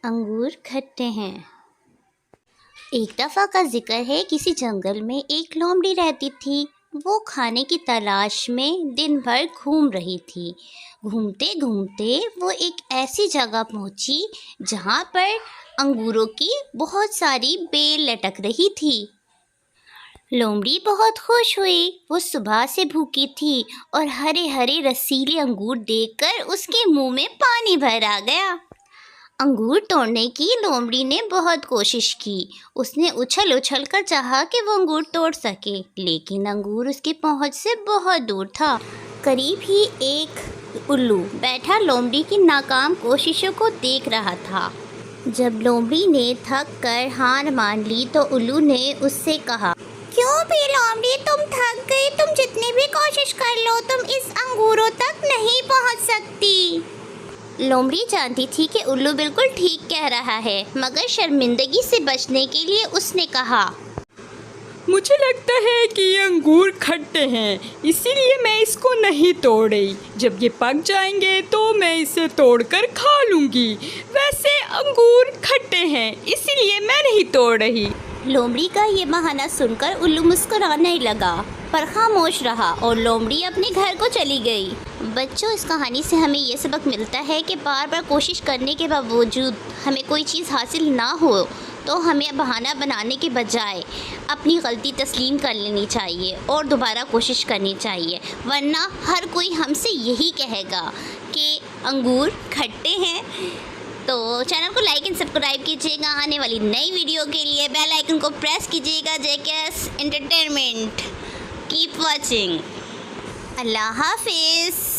अंगूर खट्टे हैं। एक दफ़ा का जिक्र है, किसी जंगल में एक लोमड़ी रहती थी। वो खाने की तलाश में दिन भर घूम रही थी। घूमते घूमते वो एक ऐसी जगह पहुंची जहां पर अंगूरों की बहुत सारी बेल लटक रही थी। लोमड़ी बहुत खुश हुई। वो सुबह से भूखी थी और हरे हरे रसीले अंगूर देखकर उसके मुंह में पानी भर आ गया। अंगूर तोड़ने की लोमड़ी ने बहुत कोशिश की। उसने उछल उछल कर चाहा कि वो अंगूर तोड़ सके, लेकिन अंगूर उसकी पहुंच से बहुत दूर था। करीब ही एक उल्लू बैठा लोमड़ी की नाकाम कोशिशों को देख रहा था। जब लोमड़ी ने थक कर हार मान ली तो उल्लू ने उससे कहा, क्यों भी लोमड़ी, तुम थक गई? तुम जितनी भी कोशिश कर लो, तुम इस अंगूरों तक नहीं पहुंच सकती। लोमड़ी जानती थी कि उल्लू बिल्कुल ठीक कह रहा है, मगर शर्मिंदगी से बचने के लिए उसने कहा, मुझे लगता है कि ये अंगूर खट्टे हैं, इसीलिए मैं इसको नहीं तोड़ रही। जब ये पक जाएंगे तो मैं इसे तोड़कर खा लूँगी। वैसे अंगूर खट्टे हैं, इसीलिए मैं नहीं तोड़ रही। लोमड़ी का ये बहाना सुनकर उल्लू मुस्कुराने लगा, पर खामोश रहा और लोमड़ी अपने घर को चली गई। बच्चों, इस कहानी से हमें ये सबक मिलता है कि बार बार कोशिश करने के बावजूद हमें कोई चीज़ हासिल ना हो तो हमें बहाना बनाने के बजाय अपनी गलती तस्लीम कर लेनी चाहिए और दोबारा कोशिश करनी चाहिए, वरना हर कोई हमसे यही कहेगा कि अंगूर खट्टे हैं। तो चैनल को लाइक एंड सब्सक्राइब कीजिएगा। आने वाली नई वीडियो के लिए बेल आइकन को प्रेस कीजिएगा। JKS entertainment. Keep watching. अल्लाह हाफिज़।